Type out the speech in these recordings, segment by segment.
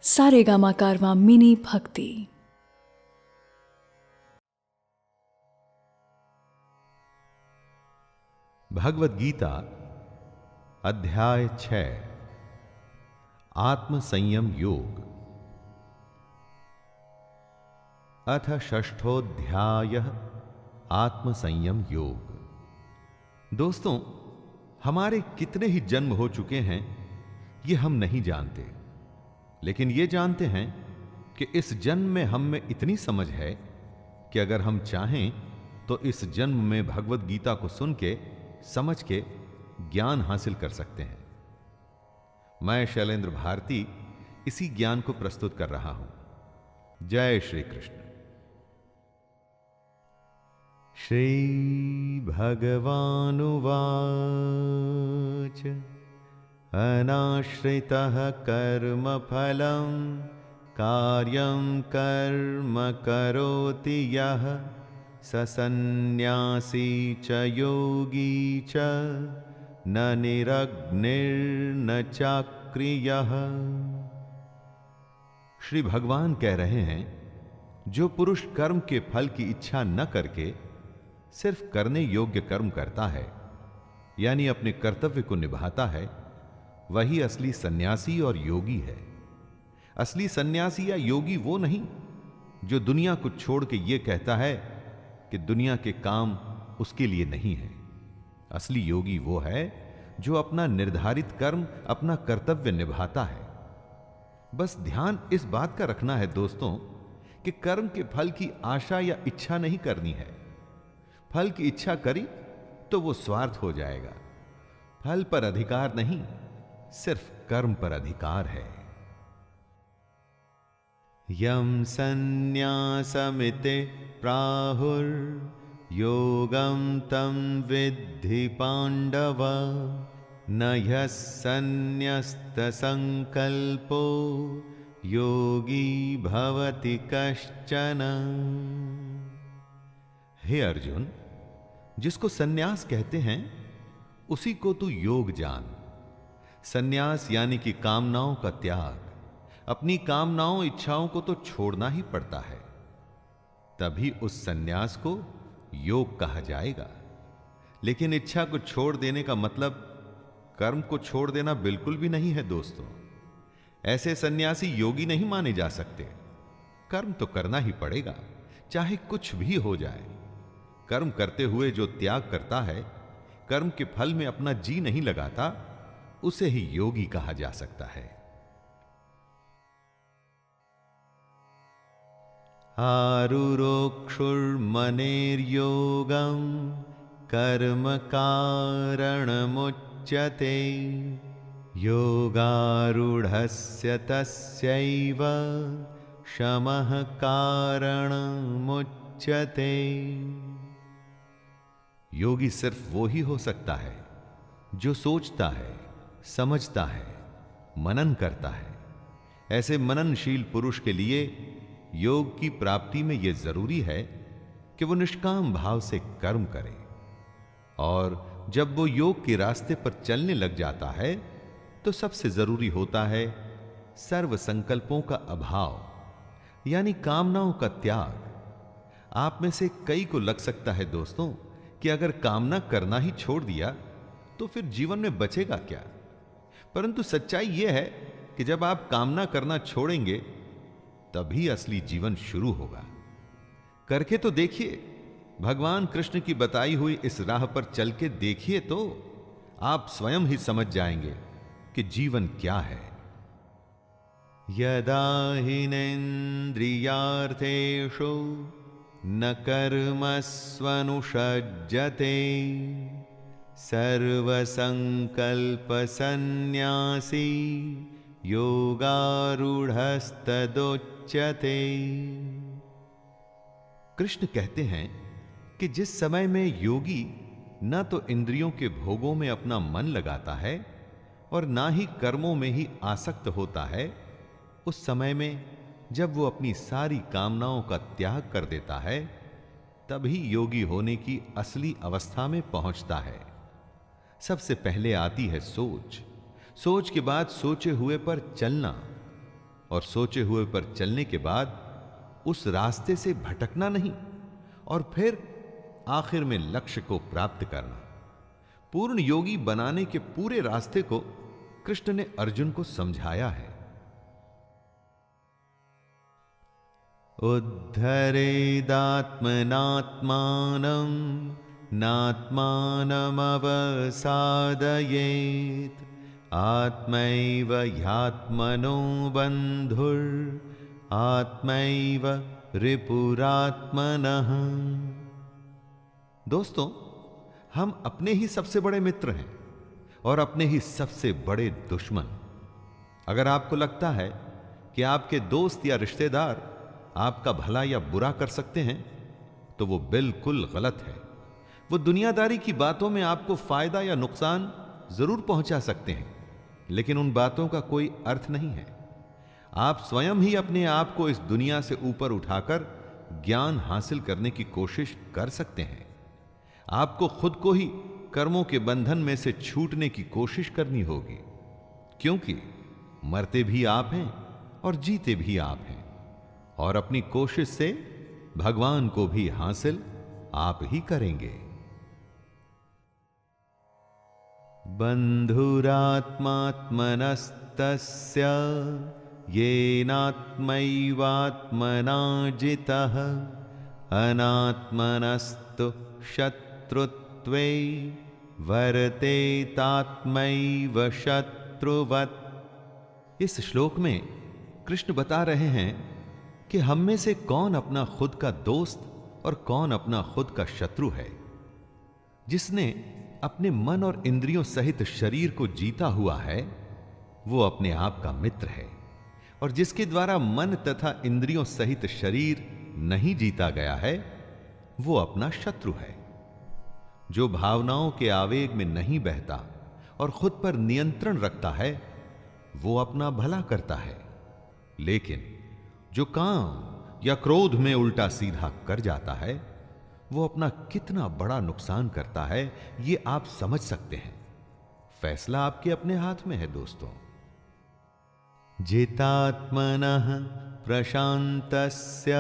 सारेगामा कारवां mini भक्ति। भगवत गीता अध्याय 6 आत्म संयम योग। अथ षष्ठोध्यायः आत्म संयम योग। दोस्तों, हमारे कितने ही जन्म हो चुके हैं ये हम नहीं जानते, लेकिन ये जानते हैं कि इस जन्म में हम में इतनी समझ है कि अगर हम चाहें तो इस जन्म में भगवत गीता को सुन के, समझ के ज्ञान हासिल कर सकते हैं। मैं शैलेंद्र भारती इसी ज्ञान को प्रस्तुत कर रहा हूं। जय श्री कृष्ण। श्री भगवानुवाच अनाश्रितः कर्मफलं कार्यं कर्म करोति यः स सन्न्यासी च योगी च न निरग्निर्न चाक्रियः। श्री भगवान कह रहे हैं, जो पुरुष कर्म के फल की इच्छा न करके सिर्फ करने योग्य कर्म करता है, यानी अपने कर्तव्य को निभाता है, वही असली सन्यासी और योगी है। असली सन्यासी या योगी वो नहीं जो दुनिया को छोड़ के ये कहता है कि दुनिया के काम उसके लिए नहीं है। असली योगी वो है जो अपना निर्धारित कर्म, अपना कर्तव्य निभाता है। बस ध्यान इस बात का रखना है दोस्तों कि कर्म के फल की आशा या इच्छा नहीं करनी है। फल की इच्छा करी तो वो स्वार्थ हो जाएगा। फल पर अधिकार नहीं, सिर्फ कर्म पर अधिकार है। यम सन्न्यासमिते प्राहुर्योगं तं विद्धि पांडव न ह्यः सन्न्यस्तसंकल्पो योगी भवति कश्चन। हे अर्जुन, जिसको सन्यास कहते हैं उसी को तू योग जान। सन्यास यानी कि कामनाओं का त्याग। अपनी कामनाओं, इच्छाओं को तो छोड़ना ही पड़ता है, तभी उस सन्यास को योग कहा जाएगा। लेकिन इच्छा को छोड़ देने का मतलब कर्म को छोड़ देना बिल्कुल भी नहीं है दोस्तों। ऐसे सन्यासी योगी नहीं माने जा सकते। कर्म तो करना ही पड़ेगा, चाहे कुछ भी हो जाए। कर्म करते हुए जो त्याग करता है, कर्म के फल में अपना जी नहीं लगाता, उसे ही योगी कहा जा सकता है। आरुरोक्षुर्मनेर्योगं कर्म कारणमुच्यते योगारूढ़स्य तस्यैव शमः कारणमुच्यते। योगी सिर्फ वो ही हो सकता है जो सोचता है, समझता है, मनन करता है। ऐसे मननशील पुरुष के लिए योग की प्राप्ति में यह जरूरी है कि वो निष्काम भाव से कर्म करे। और जब वो योग के रास्ते पर चलने लग जाता है तो सबसे जरूरी होता है सर्व संकल्पों का अभाव, यानी कामनाओं का त्याग। आप में से कई को लग सकता है दोस्तों कि अगर कामना करना ही छोड़ दिया तो फिर जीवन में बचेगा क्या। परंतु सच्चाई यह है कि जब आप कामना करना छोड़ेंगे तभी असली जीवन शुरू होगा। करके तो देखिए, भगवान कृष्ण की बताई हुई इस राह पर चल के देखिए तो आप स्वयं ही समझ जाएंगे कि जीवन क्या है। यदा हिनेन्द्रियार्थेषु न कर्मस्वनुषज्जते सर्वसंकल्पसन्न्यासी योगारूढ़स्तदोच्यते। कृष्ण कहते हैं कि जिस समय में योगी न तो इंद्रियों के भोगों में अपना मन लगाता है और ना ही कर्मों में ही आसक्त होता है, उस समय में जब वो अपनी सारी कामनाओं का त्याग कर देता है, तभी योगी होने की असली अवस्था में पहुंचता है। सबसे पहले आती है सोच, सोच के बाद सोचे हुए पर चलना, और सोचे हुए पर चलने के बाद उस रास्ते से भटकना नहीं और फिर आखिर में लक्ष्य को प्राप्त करना। पूर्ण योगी बनाने के पूरे रास्ते को कृष्ण ने अर्जुन को समझाया है। उद्धरेदात्मनात्मानं नात्मानमवसादयेत् आत्मैव ह्यात्मनो बन्धुर् आत्मैव रिपुरात्मनः। दोस्तों, हम अपने ही सबसे बड़े मित्र हैं और अपने ही सबसे बड़े दुश्मन। अगर आपको लगता है कि आपके दोस्त या रिश्तेदार आपका भला या बुरा कर सकते हैं तो वो बिल्कुल गलत है। वो दुनियादारी की बातों में आपको फायदा या नुकसान जरूर पहुंचा सकते हैं, लेकिन उन बातों का कोई अर्थ नहीं है। आप स्वयं ही अपने आप को इस दुनिया से ऊपर उठाकर ज्ञान हासिल करने की कोशिश कर सकते हैं। आपको खुद को ही कर्मों के बंधन में से छूटने की कोशिश करनी होगी, क्योंकि मरते भी आप हैं और जीते भी आप हैं, और अपनी कोशिश से भगवान को भी हासिल आप ही करेंगे। बंधुरात्मात्मनस्तस्य येनात्मैवात्मना जितः अनात्मनस्तु शत्रुत्वे वर्तेतात्मैव शत्रुवत्। इस श्लोक में कृष्ण बता रहे हैं कि हम में से कौन अपना खुद का दोस्त और कौन अपना खुद का शत्रु है। जिसने अपने मन और इंद्रियों सहित शरीर को जीता हुआ है वो अपने आप का मित्र है, और जिसके द्वारा मन तथा इंद्रियों सहित शरीर नहीं जीता गया है वो अपना शत्रु है। जो भावनाओं के आवेग में नहीं बहता और खुद पर नियंत्रण रखता है वो अपना भला करता है, लेकिन जो काम या क्रोध में उल्टा सीधा कर जाता है वो अपना कितना बड़ा नुकसान करता है ये आप समझ सकते हैं। फैसला आपके अपने हाथ में है दोस्तों। जितात्मनः प्रशांतस्य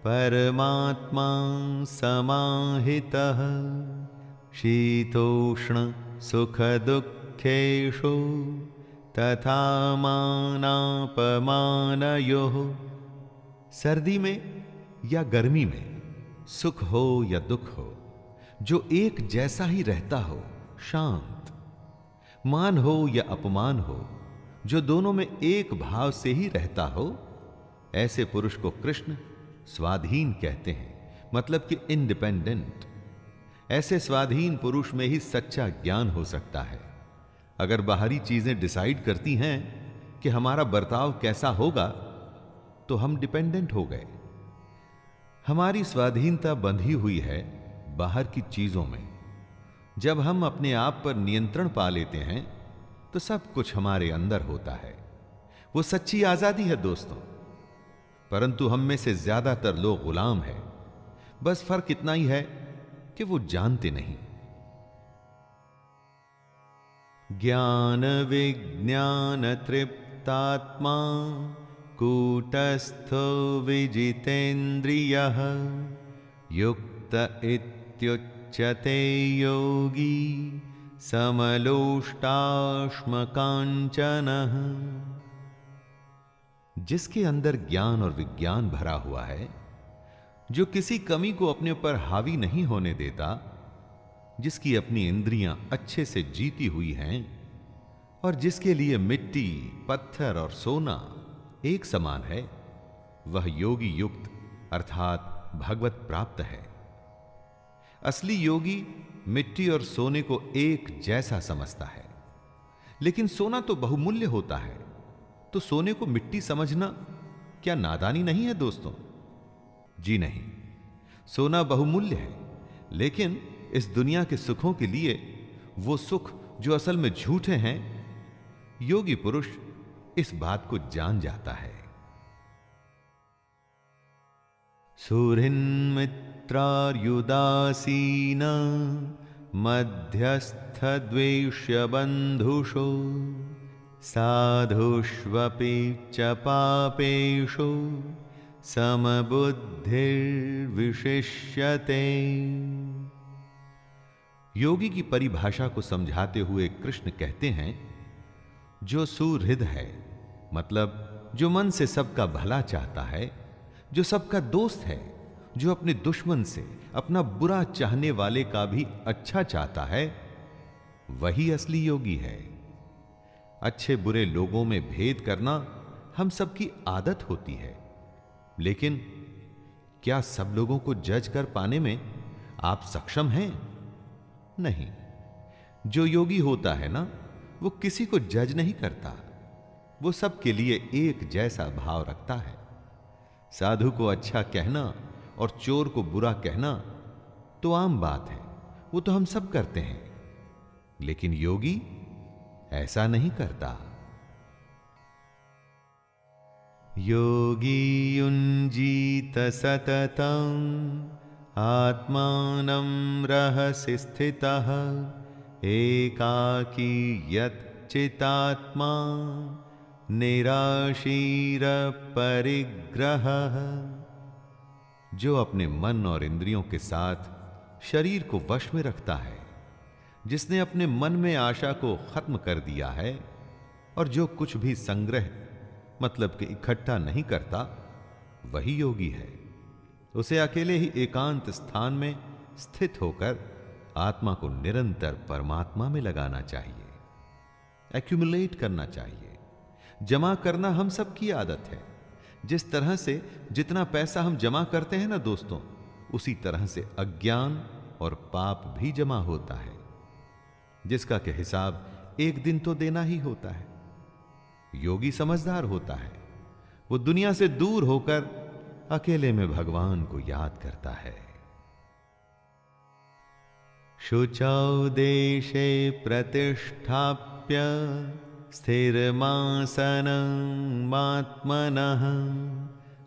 परमात्मा समाहितः शीतोष्ण सुख दुःखेषु तथा मानापमानयोः। सर्दी में या गर्मी में, सुख हो या दुख हो, जो एक जैसा ही रहता हो, शांत, मान हो या अपमान हो, जो दोनों में एक भाव से ही रहता हो, ऐसे पुरुष को कृष्ण स्वाधीन कहते हैं, मतलब कि इंडिपेंडेंट। ऐसे स्वाधीन पुरुष में ही सच्चा ज्ञान हो सकता है। अगर बाहरी चीजें डिसाइड करती हैं कि हमारा बर्ताव कैसा होगा तो हम डिपेंडेंट हो गए। हमारी स्वाधीनता बंधी हुई है बाहर की चीजों में। जब हम अपने आप पर नियंत्रण पा लेते हैं तो सब कुछ हमारे अंदर होता है। वो सच्ची आजादी है दोस्तों। परंतु हम में से ज्यादातर लोग गुलाम हैं। बस फर्क इतना ही है कि वो जानते नहीं। ज्ञान विज्ञान तृप्तात्मा कूटस्थो विजितेन्द्रियः युक्त इत्युच्यते योगी समलोष्टाश्मकाञ्चनः। जिसके अंदर ज्ञान और विज्ञान भरा हुआ है, जो किसी कमी को अपने पर हावी नहीं होने देता, जिसकी अपनी इंद्रियां अच्छे से जीती हुई हैं और जिसके लिए मिट्टी, पत्थर और सोना एक समान है, वह योगी युक्त अर्थात भगवत प्राप्त है। असली योगी मिट्टी और सोने को एक जैसा समझता है। लेकिन सोना तो बहुमूल्य होता है, तो सोने को मिट्टी समझना क्या नादानी नहीं है दोस्तों? जी नहीं, सोना बहुमूल्य है, लेकिन इस दुनिया के सुखों के लिए वो सुख जो असल में झूठे हैं, योगी पुरुष इस बात को जान जाता है। सुहृन्मित्रार्युदासीन मध्यस्थ द्वेष्य बंधुषो साधुष्वपि च पापेषु समबुद्धिर्विशिष्यते। योगी की परिभाषा को समझाते हुए कृष्ण कहते हैं, जो सुहृद है, मतलब जो मन से सबका भला चाहता है, जो सबका दोस्त है, जो अपने दुश्मन से, अपना बुरा चाहने वाले का भी अच्छा चाहता है, वही असली योगी है। अच्छे बुरे लोगों में भेद करना हम सबकी आदत होती है, लेकिन क्या सब लोगों को जज कर पाने में आप सक्षम हैं? नहीं। जो योगी होता है ना, वो किसी को जज नहीं करता, वो सबके लिए एक जैसा भाव रखता है। साधु को अच्छा कहना और चोर को बुरा कहना तो आम बात है, वो तो हम सब करते हैं, लेकिन योगी ऐसा नहीं करता। योगी युञ्जीत सततं आत्मानं रहसि स्थितः एकाकी यच्चितात्मा निराशीर परिग्रहः। जो अपने मन और इंद्रियों के साथ शरीर को वश में रखता है, जिसने अपने मन में आशा को खत्म कर दिया है और जो कुछ भी संग्रह मतलब कि इकट्ठा नहीं करता, वही योगी है। उसे अकेले ही एकांत स्थान में स्थित होकर आत्मा को निरंतर परमात्मा में लगाना चाहिए, एक्यूमुलेट करना चाहिए। जमा करना हम सबकी आदत है। जिस तरह से जितना पैसा हम जमा करते हैं ना दोस्तों, उसी तरह से अज्ञान और पाप भी जमा होता है, जिसका के हिसाब एक दिन तो देना ही होता है। योगी समझदार होता है, वो दुनिया से दूर होकर अकेले में भगवान को याद करता है। शुचौ देशे प्रतिष्ठाप्य स्थिरमासनमात्मनः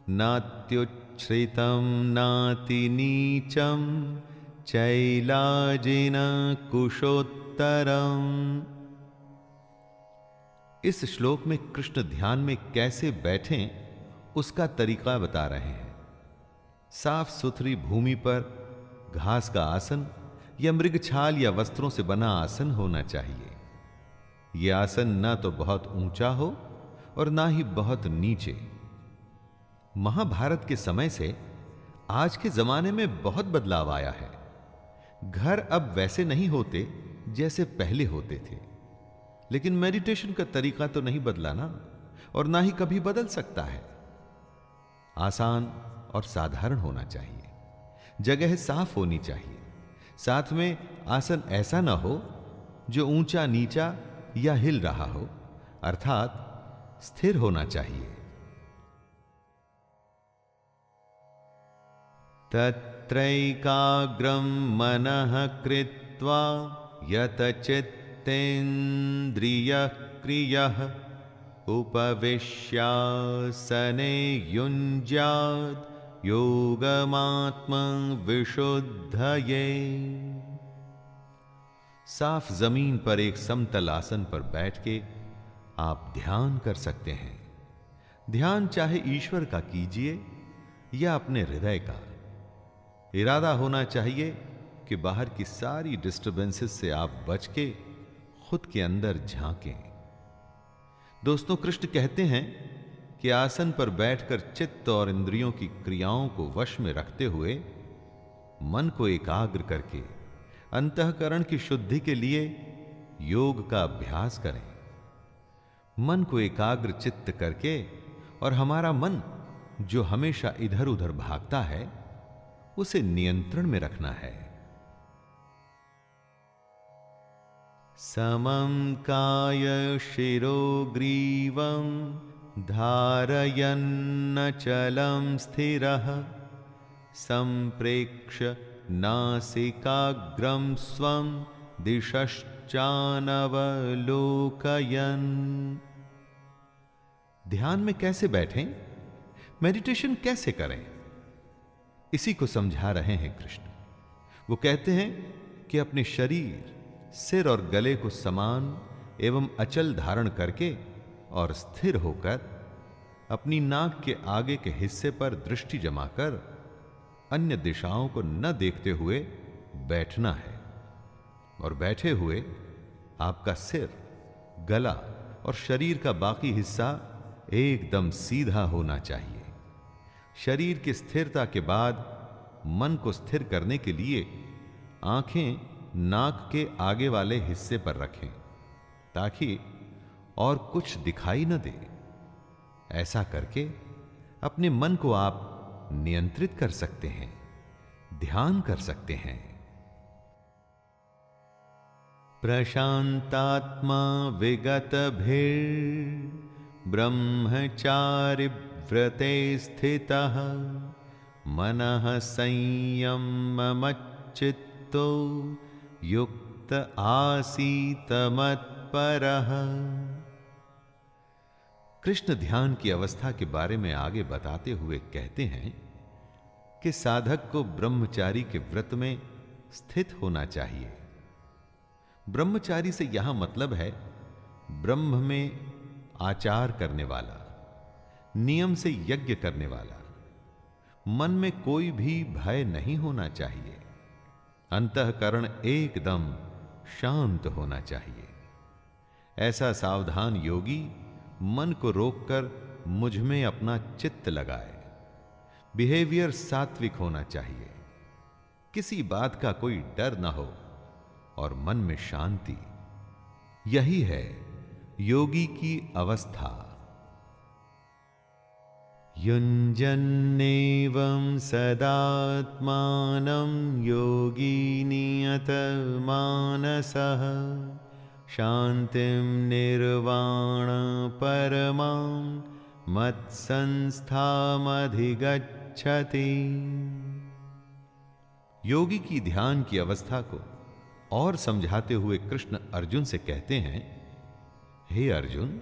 नात्युच्छ्रितं नातिनीचं चैलाजिन कुशोत्तरम्। इस श्लोक में कृष्ण ध्यान में कैसे बैठें उसका तरीका बता रहे हैं। साफ सुथरी भूमि पर घास का आसन या मृगछाल या वस्त्रों से बना आसन होना चाहिए। यह आसन ना तो बहुत ऊंचा हो और ना ही बहुत नीचे। महाभारत के समय से आज के जमाने में बहुत बदलाव आया है। घर अब वैसे नहीं होते जैसे पहले होते थे, लेकिन मेडिटेशन का तरीका तो नहीं बदला ना, और ना ही कभी बदल सकता है। आसान और साधारण होना चाहिए, जगह साफ होनी चाहिए, साथ में आसन ऐसा ना हो जो ऊंचा नीचा या हिल रहा हो, अर्थात स्थिर होना चाहिए। तत्रैकाग्रं मनः कृत्वा यतचित्तेन्द्रियक्रियः उपविश्यासने युञ्ज्यात् योगमात्मविशुद्धये। साफ जमीन पर एक समतल आसन पर बैठ के आप ध्यान कर सकते हैं। ध्यान चाहे ईश्वर का कीजिए या अपने हृदय का। इरादा होना चाहिए कि बाहर की सारी डिस्टर्बेंसेस से आप बच के खुद के अंदर झांकें। दोस्तों, कृष्ण कहते हैं कि आसन पर बैठकर चित्त और इंद्रियों की क्रियाओं को वश में रखते हुए मन को एकाग्र करके अंतःकरण की शुद्धि के लिए योग का अभ्यास करें। मन को एकाग्र चित्त करके और हमारा मन जो हमेशा इधर उधर भागता है उसे नियंत्रण में रखना है। समं काय शिरो ग्रीवं धारयन्नचलं स्थिरः संप्रेक्ष्य नासिकाग्रं स्वं दिशश्चानवलोकयन्। ध्यान में कैसे बैठें, मेडिटेशन कैसे करें, इसी को समझा रहे हैं कृष्ण। वो कहते हैं कि अपने शरीर, सिर और गले को समान एवं अचल धारण करके और स्थिर होकर अपनी नाक के आगे के हिस्से पर दृष्टि जमाकर अन्य दिशाओं को न देखते हुए बैठना है। और बैठे हुए आपका सिर, गला और शरीर का बाकी हिस्सा एकदम सीधा होना चाहिए। शरीर की स्थिरता के बाद मन को स्थिर करने के लिए आंखें नाक के आगे वाले हिस्से पर रखें ताकि और कुछ दिखाई न दे। ऐसा करके अपने मन को आप नियंत्रित कर सकते हैं, ध्यान कर सकते हैं। प्रशांतात्मा विगत भीर ब्रह्मचारि व्रते स्थितः मनः संयममच्चित्तो युक्त आसीत मत्परः। कृष्ण ध्यान की अवस्था के बारे में आगे बताते हुए कहते हैं कि साधक को ब्रह्मचारी के व्रत में स्थित होना चाहिए। ब्रह्मचारी से यहां मतलब है ब्रह्म में आचार करने वाला, नियम से यज्ञ करने वाला। मन में कोई भी भय नहीं होना चाहिए, अंतःकरण एकदम शांत होना चाहिए। ऐसा सावधान योगी मन को रोककर मुझ में अपना चित्त लगाए। बिहेवियर सात्विक होना चाहिए, किसी बात का कोई डर ना हो और मन में शांति। यही है योगी की अवस्था। युञ्जन्नेवं सदात्मानं योगी नियतमानसः शांतिं निर्वाण परमां मत्संस्थामधिगच्छति। योगी की ध्यान की अवस्था को और समझाते हुए कृष्ण अर्जुन से कहते हैं, हे अर्जुन,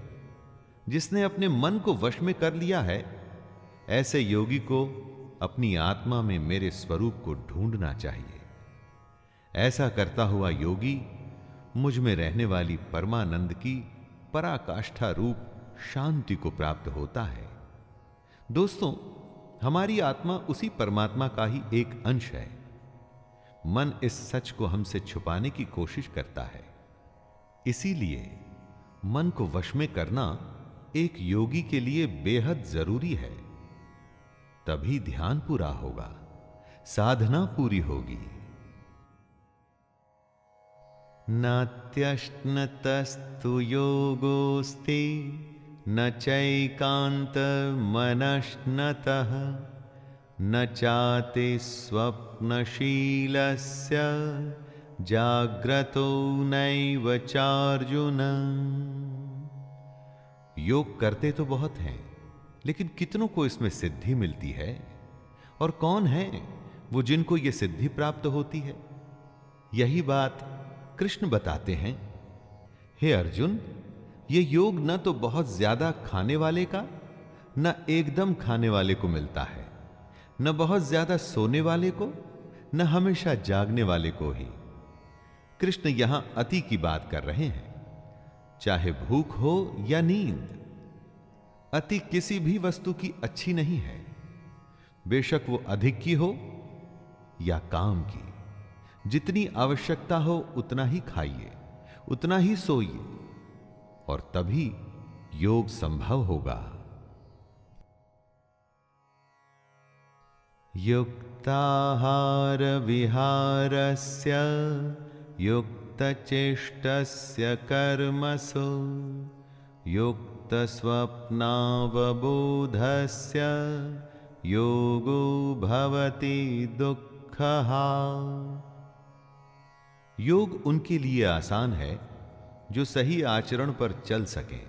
जिसने अपने मन को वश में कर लिया है, ऐसे योगी को अपनी आत्मा में मेरे स्वरूप को ढूंढना चाहिए। ऐसा करता हुआ योगी मुझ में रहने वाली परमानंद की पराकाष्ठा रूप शांति को प्राप्त होता है। दोस्तों, हमारी आत्मा उसी परमात्मा का ही एक अंश है। मन इस सच को हमसे छुपाने की कोशिश करता है। इसीलिए मन को वश में करना एक योगी के लिए बेहद जरूरी है। तभी ध्यान पूरा होगा, साधना पूरी होगी। नात्यश्नतस्तु योगोस्ति न चैकान्तमनश्नतः न चाति स्वप्नशीलस्य जाग्रतो नैव चार्जुन। योग करते तो बहुत हैं, लेकिन कितनों को इसमें सिद्धि मिलती है? और कौन है वो जिनको ये सिद्धि प्राप्त होती है? यही बात कृष्ण बताते हैं। हे अर्जुन, ये योग न तो बहुत ज्यादा खाने वाले का, न एकदम खाने वाले को मिलता है, न बहुत ज्यादा सोने वाले को, न हमेशा जागने वाले को ही। कृष्ण यहां अति की बात कर रहे हैं, चाहे भूख हो या नींद। अति किसी भी वस्तु की अच्छी नहीं है, बेशक वो अधिक की हो या काम की। जितनी आवश्यकता हो उतना ही खाइए, उतना ही सोइए, और तभी योग संभव होगा। युक्ताहार विहारस्य युक्तचेष्टस्य कर्मसु युक्तस्वप्नावबोधस्य योगो भवति दुःखः। योग उनके लिए आसान है जो सही आचरण पर चल सकें।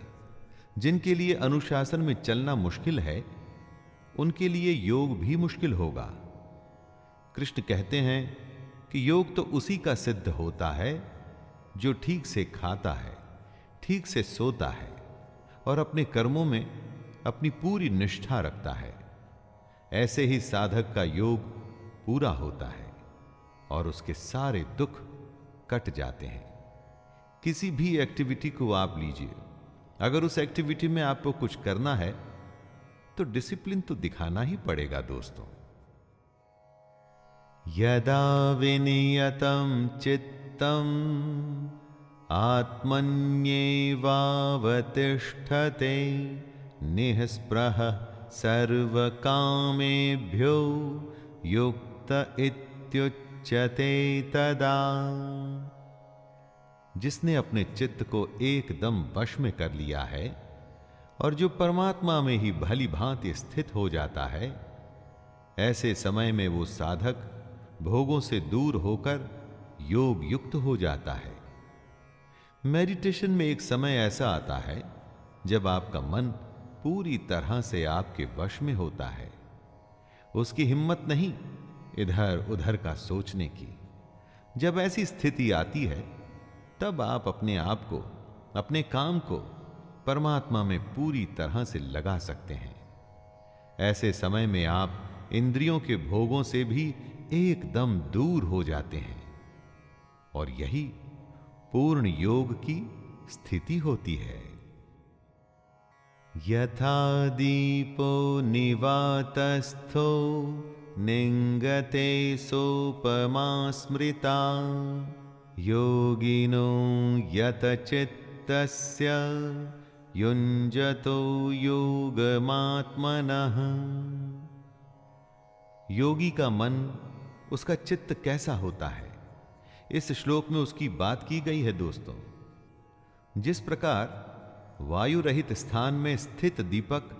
जिनके लिए अनुशासन में चलना मुश्किल है, उनके लिए योग भी मुश्किल होगा। कृष्ण कहते हैं कि योग तो उसी का सिद्ध होता है जो ठीक से खाता है, ठीक से सोता है और अपने कर्मों में अपनी पूरी निष्ठा रखता है। ऐसे ही साधक का योग पूरा होता है और उसके सारे दुख कट जाते हैं। किसी भी एक्टिविटी को आप लीजिए, अगर उस एक्टिविटी में आपको कुछ करना है तो डिसिप्लिन तो दिखाना ही पड़ेगा दोस्तों। यदा विनियतं चित्तम आत्मन्येवावतिष्ठते निःस्पृह सर्वकामेभ्यो युक्त इत्युच्यते तदा। जिसने अपने चित्त को एकदम वश में कर लिया है और जो परमात्मा में ही भली भांति स्थित हो जाता है, ऐसे समय में वो साधक भोगों से दूर होकर योग युक्त हो जाता है। मेडिटेशन में एक समय ऐसा आता है जब आपका मन पूरी तरह से आपके वश में होता है। उसकी हिम्मत नहीं इधर उधर का सोचने की। जब ऐसी स्थिति आती है तब आप अपने आप को, अपने काम को परमात्मा में पूरी तरह से लगा सकते हैं। ऐसे समय में आप इंद्रियों के भोगों से भी एकदम दूर हो जाते हैं और यही पूर्ण योग की स्थिति होती है। यथा दीपो निवातस्थो निंगते सोपमा स्मृता योगिनो यतचित्तस्य युञ्जतो योगमात्मनः। योगी का मन, उसका चित्त कैसा होता है, इस श्लोक में उसकी बात की गई है दोस्तों। जिस प्रकार वायु रहित स्थान में स्थित दीपक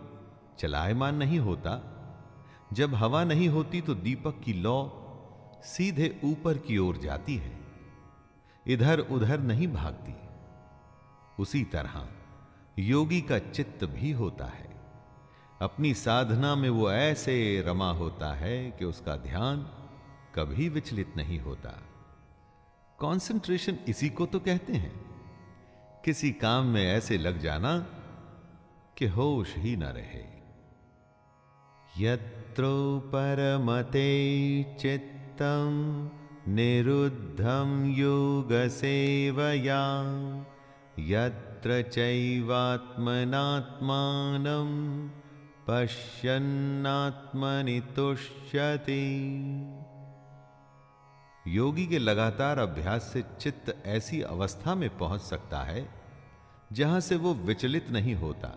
चलायमान नहीं होता, जब हवा नहीं होती तो दीपक की लौ सीधे ऊपर की ओर जाती है, इधर उधर नहीं भागती। उसी तरह योगी का चित्त भी होता है। अपनी साधना में वो ऐसे रमा होता है कि उसका ध्यान कभी विचलित नहीं होता। कंसंट्रेशन इसी को तो कहते हैं, किसी काम में ऐसे लग जाना कि होश ही न रहे। यत्रो परमते चित्तम निरुद्धं योग सेवया यत्र चैवात्मनात्मानं पश्यन्नात्मनि तुष्यति। योगी के लगातार अभ्यास से चित्त ऐसी अवस्था में पहुंच सकता है जहां से वो विचलित नहीं होता।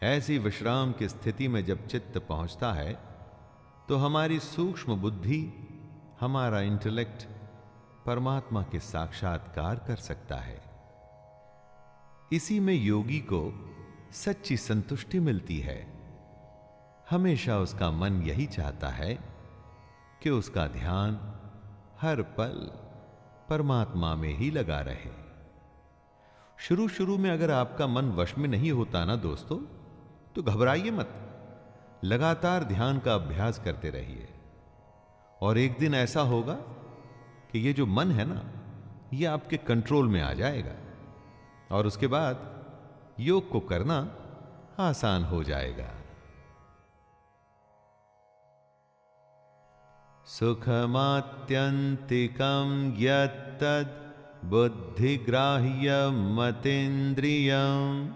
ऐसी विश्राम की स्थिति में जब चित्त पहुंचता है तो हमारी सूक्ष्म बुद्धि, हमारा इंटेलेक्ट परमात्मा के साक्षात्कार कर सकता है। इसी में योगी को सच्ची संतुष्टि मिलती है। हमेशा उसका मन यही चाहता है कि उसका ध्यान हर पल परमात्मा में ही लगा रहे। शुरू शुरू में अगर आपका मन वश में नहीं होता ना दोस्तों, तो घबराइए मत, लगातार ध्यान का अभ्यास करते रहिए और एक दिन ऐसा होगा कि ये जो मन है ना, ये आपके कंट्रोल में आ जाएगा और उसके बाद योग को करना आसान हो जाएगा। सुखमात्यंतिकं यत्तद् बुद्धिग्राह्यमतीन्द्रियं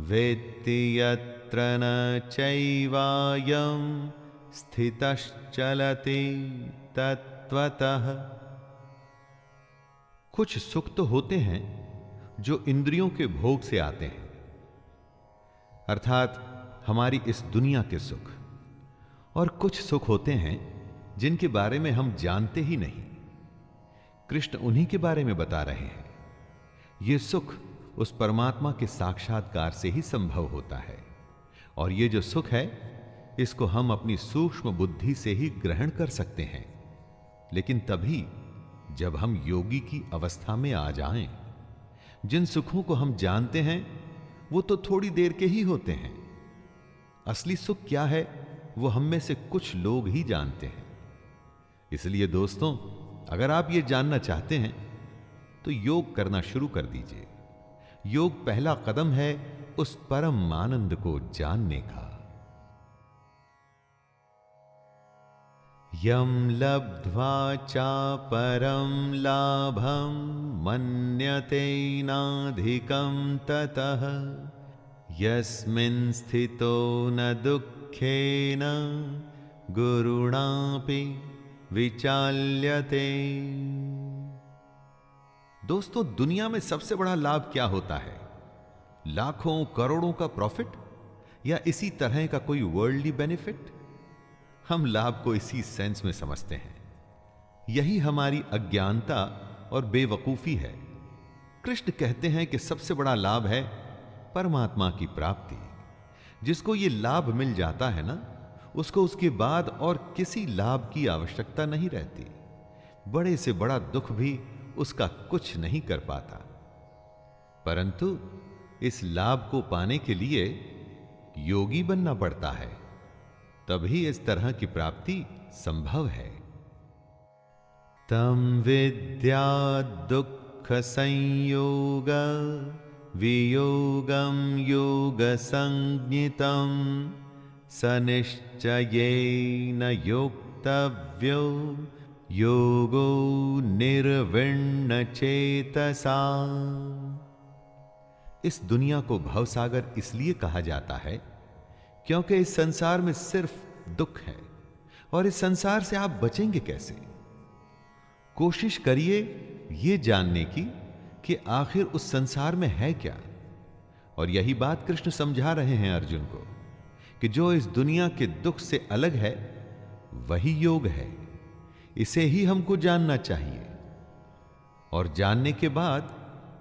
वेत्ति यत्र न चैवायं स्थितश्चलति तत्त्वतः। कुछ सुख तो होते हैं जो इंद्रियों के भोग से आते हैं, अर्थात हमारी इस दुनिया के सुख, और कुछ सुख होते हैं जिनके बारे में हम जानते ही नहीं। कृष्ण उन्हीं के बारे में बता रहे हैं। यह सुख उस परमात्मा के साक्षात्कार से ही संभव होता है और ये जो सुख है इसको हम अपनी सूक्ष्म बुद्धि से ही ग्रहण कर सकते हैं, लेकिन तभी जब हम योगी की अवस्था में आ जाएं। जिन सुखों को हम जानते हैं वो तो थोड़ी देर के ही होते हैं। असली सुख क्या है वो हम में से कुछ लोग ही जानते हैं। इसलिए दोस्तों, अगर आप ये जानना चाहते हैं तो योग करना शुरू कर दीजिए। योग पहला कदम है उस परम आनंद को जानने का। यं लब्ध्वा चापरं लाभं मन्यते नाधिकं ततः यस्मिन् स्थितो न दुःखेन गुरुणापि विचाल्यते। दोस्तों, दुनिया में सबसे बड़ा लाभ क्या होता है? लाखों करोड़ों का प्रॉफिट या इसी तरह का कोई वर्ल्डली बेनिफिट? हम लाभ को इसी सेंस में समझते हैं। यही हमारी अज्ञानता और बेवकूफी है। कृष्ण कहते हैं कि सबसे बड़ा लाभ है परमात्मा की प्राप्ति। जिसको ये लाभ मिल जाता है ना, उसको उसके बाद और किसी लाभ की आवश्यकता नहीं रहती। बड़े से बड़ा दुख भी उसका कुछ नहीं कर पाता। परंतु इस लाभ को पाने के लिए योगी बनना पड़ता है, तभी इस तरह की प्राप्ति संभव है। तम विद्या दुख संयोग वियोगम योग संज्ञितम सनिश्चयेन योक्तव्यो योगो निर्विण्ण चेतसा। इस दुनिया को भवसागर इसलिए कहा जाता है क्योंकि इस संसार में सिर्फ दुख है, और इस संसार से आप बचेंगे कैसे? कोशिश करिए यह जानने की कि आखिर उस संसार में है क्या। और यही बात कृष्ण समझा रहे हैं अर्जुन को कि जो इस दुनिया के दुख से अलग है वही योग है। इसे ही हमको जानना चाहिए, और जानने के बाद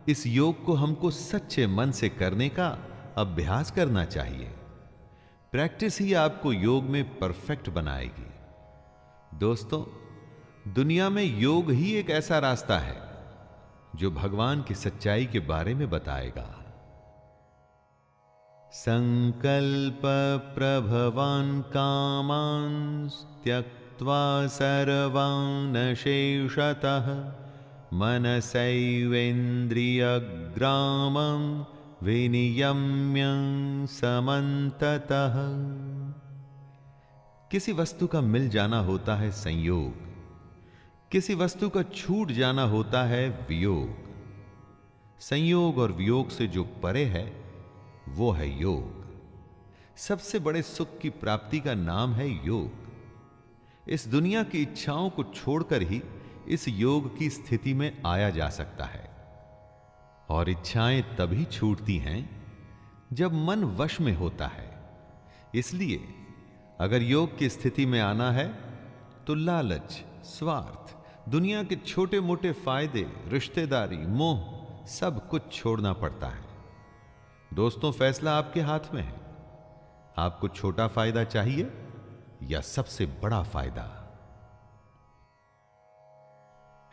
इस योग को हमको सच्चे मन से करने का अभ्यास करना चाहिए। प्रैक्टिस ही आपको योग में परफेक्ट बनाएगी। दोस्तों, दुनिया में योग ही एक ऐसा रास्ता है जो भगवान की सच्चाई के बारे में बताएगा। संकल्प प्रभवान कामान् त्यक्त्वा सर्वान् शेषतः मनसैवेन्द्रियग्रामं विनियम्य समन्ततः। किसी वस्तु का मिल जाना होता है संयोग, किसी वस्तु का छूट जाना होता है वियोग। संयोग और वियोग से जो परे है वो है योग। सबसे बड़े सुख की प्राप्ति का नाम है योग। इस दुनिया की इच्छाओं को छोड़कर ही इस योग की स्थिति में आया जा सकता है। और इच्छाएं तभी छूटती हैं जब मन वश में होता है। इसलिए अगर योग की स्थिति में आना है तो लालच, स्वार्थ, दुनिया के छोटे मोटे फायदे, रिश्तेदारी, मोह सब कुछ छोड़ना पड़ता है। दोस्तों, फैसला आपके हाथ में है। आपको छोटा फायदा चाहिए या सबसे बड़ा फायदा?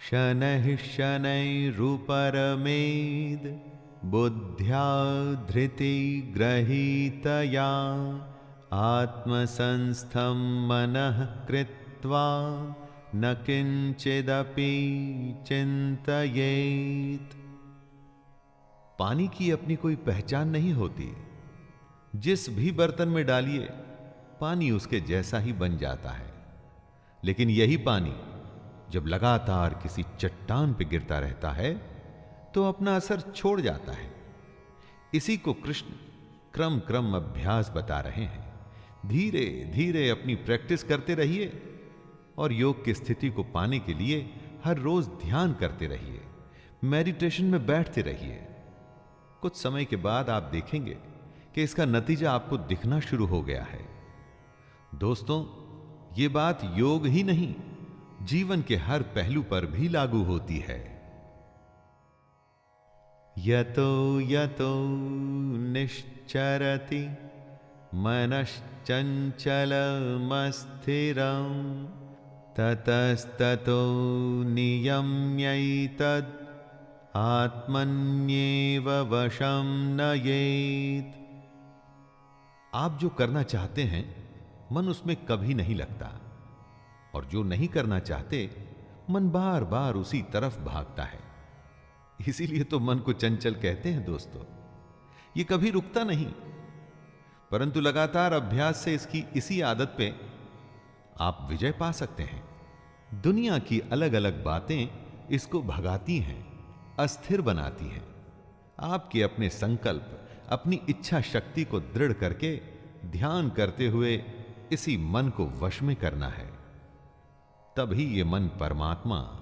शनैः शनैरुपरमेद बुद्ध्या धृति ग्रहीतया आत्मसंस्थं मनः कृत्वा न किंचिदपि चिंतयेत। पानी की अपनी कोई पहचान नहीं होती। जिस भी बर्तन में डालिए पानी उसके जैसा ही बन जाता है। लेकिन यही पानी जब लगातार किसी चट्टान पर गिरता रहता है तो अपना असर छोड़ जाता है। इसी को कृष्ण क्रम क्रम अभ्यास बता रहे हैं। धीरे धीरे अपनी प्रैक्टिस करते रहिए और योग की स्थिति को पाने के लिए हर रोज ध्यान करते रहिए, मेडिटेशन में बैठते रहिए। कुछ समय के बाद आप देखेंगे कि इसका नतीजा आपको दिखना शुरू हो गया है। दोस्तों, ये बात योग ही नहीं, जीवन के हर पहलू पर भी लागू होती है। यतो यतो निश्चरति मनश्चंचलमस्थिरं ततस्ततो नियम्यैतद् आत्मन्येव वशं नयेत्। आप जो करना चाहते हैं मन उसमें कभी नहीं लगता, और जो नहीं करना चाहते मन बार बार उसी तरफ भागता है। इसीलिए तो मन को चंचल कहते हैं। दोस्तों, ये कभी रुकता नहीं, परंतु लगातार अभ्यास से इसकी इसी आदत पे आप विजय पा सकते हैं। दुनिया की अलग अलग बातें इसको भगाती हैं, अस्थिर बनाती हैं। आपके अपने संकल्प, अपनी इच्छा शक्ति को दृढ़ करके ध्यान करते हुए इसी मन को वश में करना है। तभी ये मन परमात्मा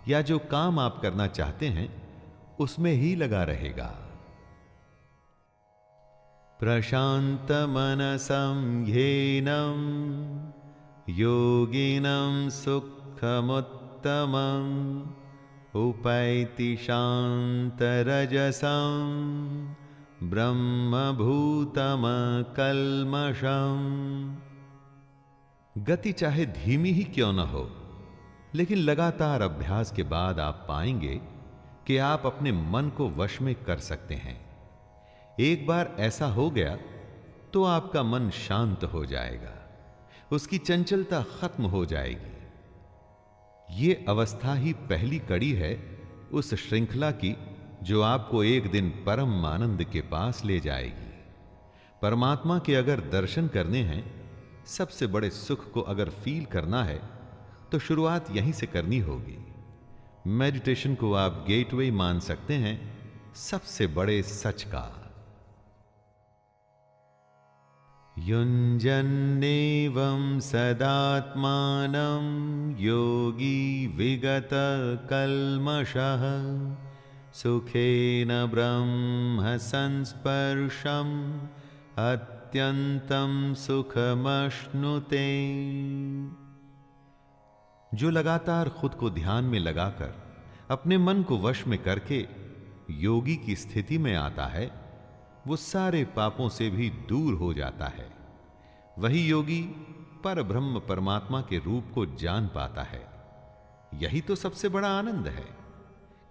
या जो काम आप करना चाहते हैं उसमें ही लगा रहेगा। प्रशांत मनसं ह्येनं योगिनं सुखमुत्तमं उपैति शांतरजसं ब्रह्मभूतमकल्मषम्। गति चाहे धीमी ही क्यों न हो, लेकिन लगातार अभ्यास के बाद आप पाएंगे कि आप अपने मन को वश में कर सकते हैं। एक बार ऐसा हो गया तो आपका मन शांत हो जाएगा, उसकी चंचलता खत्म हो जाएगी। ये अवस्था ही पहली कड़ी है उस श्रृंखला की जो आपको एक दिन परम आनंद के पास ले जाएगी। परमात्मा के अगर दर्शन करने हैं, सबसे बड़े सुख को अगर फील करना है, तो शुरुआत यहीं से करनी होगी। मेडिटेशन को आप गेटवे मान सकते हैं सबसे बड़े सच का। युञ्जन्नेवं सदात्मानं योगी विगत कल्मषः सुखेन ब्रह्म संस्पर्शम् अत्यंतं सुखमश्नुते। जो लगातार खुद को ध्यान में लगाकर अपने मन को वश में करके योगी की स्थिति में आता है, वो सारे पापों से भी दूर हो जाता है। वही योगी पर ब्रह्म परमात्मा के रूप को जान पाता है। यही तो सबसे बड़ा आनंद है।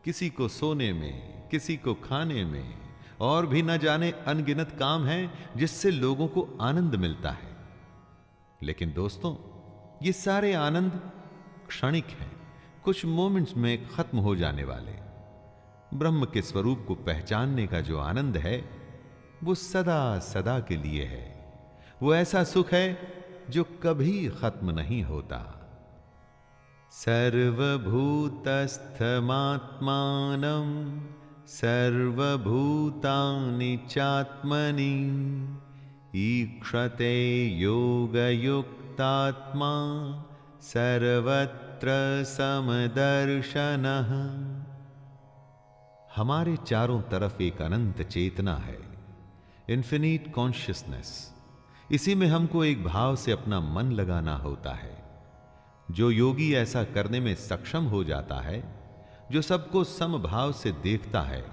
किसी को सोने में, किसी को खाने में, और भी न जाने अनगिनत काम हैं जिससे लोगों को आनंद मिलता है। लेकिन दोस्तों, ये सारे आनंद क्षणिक हैं, कुछ मोमेंट्स में खत्म हो जाने वाले। ब्रह्म के स्वरूप को पहचानने का जो आनंद है, वो सदा सदा के लिए है। वो ऐसा सुख है जो कभी खत्म नहीं होता। सर्वभूतस्थमात्मानं सर्वभूतानि चात्मनि ईक्षते योगयुक्तात्मा सर्वत्र समदर्शनः। हमारे चारों तरफ एक अनंत चेतना है, इन्फिनिट कॉन्शियसनेस। इसी में हमको एक भाव से अपना मन लगाना होता है। जो योगी ऐसा करने में सक्षम हो जाता है, जो सबको समभाव से देखता है,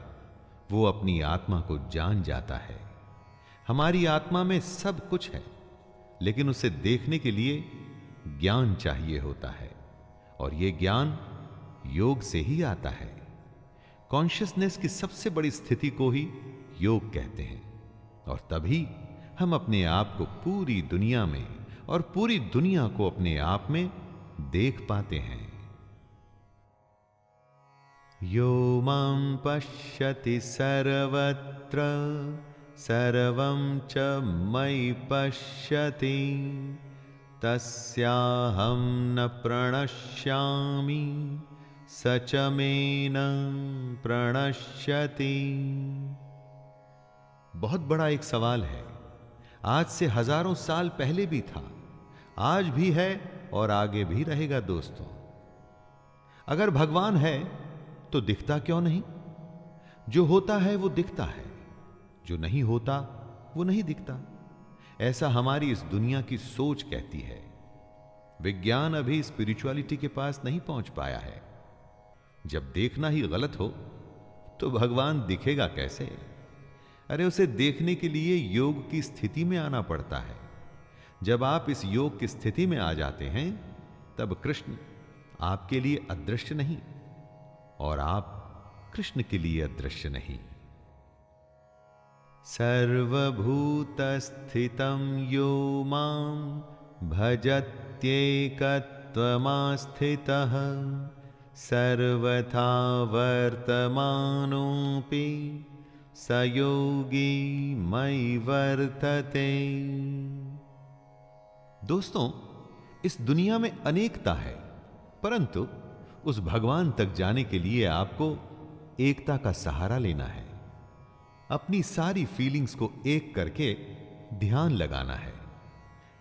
वो अपनी आत्मा को जान जाता है। हमारी आत्मा में सब कुछ है, लेकिन उसे देखने के लिए ज्ञान चाहिए होता है, और यह ज्ञान योग से ही आता है। कॉन्शियसनेस की सबसे बड़ी स्थिति को ही योग कहते हैं, और तभी हम अपने आप को पूरी दुनिया में और पूरी दुनिया को अपने आप में देख पाते हैं। यो मां पश्यति सर्वत्र सर्वं च मयि पश्यति तस्याहं न प्रणश्यामि स च मे न प्रणश्यति। बहुत बड़ा एक सवाल है। आज से हजारों साल पहले भी था, आज भी है और आगे भी रहेगा। दोस्तों, अगर भगवान है तो दिखता क्यों नहीं? जो होता है वो दिखता है, जो नहीं होता वो नहीं दिखता। ऐसा हमारी इस दुनिया की सोच कहती है। विज्ञान अभी स्पिरिचुअलिटी के पास नहीं पहुंच पाया है। जब देखना ही गलत हो तो भगवान दिखेगा कैसे? अरे, उसे देखने के लिए योग की स्थिति में आना पड़ता है। जब आप इस योग की स्थिति में आ जाते हैं, तब कृष्ण आपके लिए अदृश्य नहीं और आप कृष्ण के लिए अदृश्य नहीं। सर्वभूतस्थितं यो मां भजत्येकत्वमास्थितः सर्वथा वर्तमानोऽपि स योगी मयि वर्तते। दोस्तों, इस दुनिया में अनेकता है, परंतु उस भगवान तक जाने के लिए आपको एकता का सहारा लेना है। अपनी सारी फीलिंग्स को एक करके ध्यान लगाना है।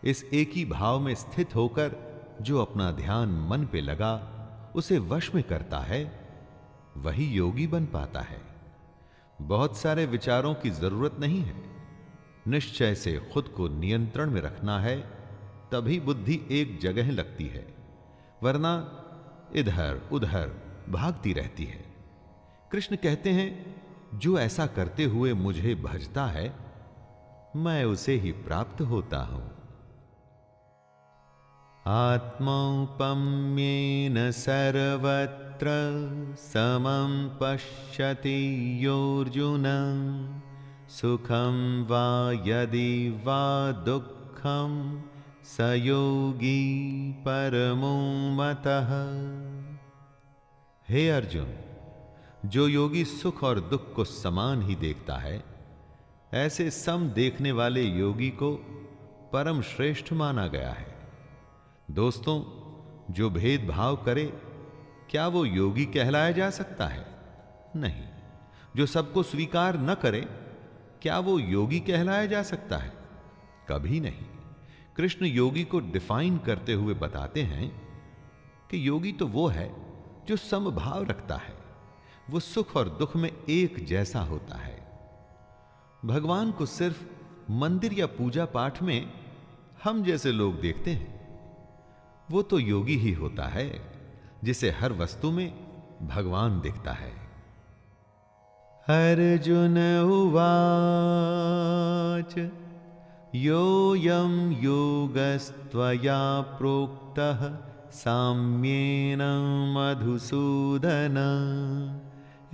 इस एक ही भाव में स्थित होकर जो अपना ध्यान मन पे लगा उसे वश में करता है, वही योगी बन पाता है। बहुत सारे विचारों की जरूरत नहीं है, निश्चय से खुद को नियंत्रण में रखना है, तभी बुद्धि एक जगह लगती है, वरना इधर उधर भागती रहती है। कृष्ण कहते हैं, जो ऐसा करते हुए मुझे भजता है, मैं उसे ही प्राप्त होता हूं। आत्मौपम्येन सर्वत्र समं पश्यति योऽर्जुन, सुखं वा यदि वा दुःखं स योगी परमो मतः। हे अर्जुन, जो योगी सुख और दुख को समान ही देखता है, ऐसे सम देखने वाले योगी को परम श्रेष्ठ माना गया है। दोस्तों, जो भेदभाव करे, क्या वो योगी कहलाया जा सकता है? नहीं। जो सबको स्वीकार न करे, क्या वो योगी कहलाया जा सकता है? कभी नहीं। कृष्ण योगी को डिफाइन करते हुए बताते हैं कि योगी तो वो है जो समभाव रखता है, वो सुख और दुख में एक जैसा होता है। भगवान को सिर्फ मंदिर या पूजा पाठ में हम जैसे लोग देखते हैं। वो तो योगी ही होता है जिसे हर वस्तु में भगवान दिखता है। अर्जुन उवाच योऽयं योगस्त्वया प्रोक्तः साम्येन मधुसूदन,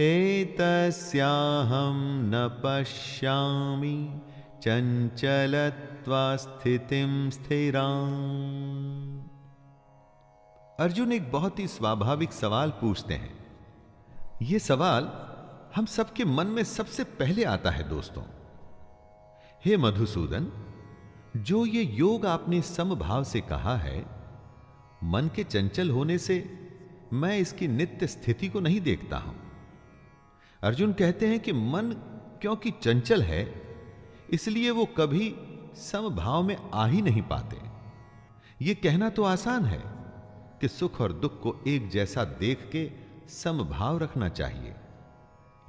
एतस्याहं न पश्यामि चञ्चलत्वा स्थितिं स्थिराम्। अर्जुन एक बहुत ही स्वाभाविक सवाल पूछते हैं। यह सवाल हम सबके मन में सबसे पहले आता है। दोस्तों, हे मधुसूदन, जो ये योग आपने समभाव से कहा है, मन के चंचल होने से मैं इसकी नित्य स्थिति को नहीं देखता हूं। अर्जुन कहते हैं कि मन क्योंकि चंचल है, इसलिए वो कभी समभाव में आ ही नहीं पाते। ये कहना तो आसान है कि सुख और दुख को एक जैसा देख के समभाव रखना चाहिए,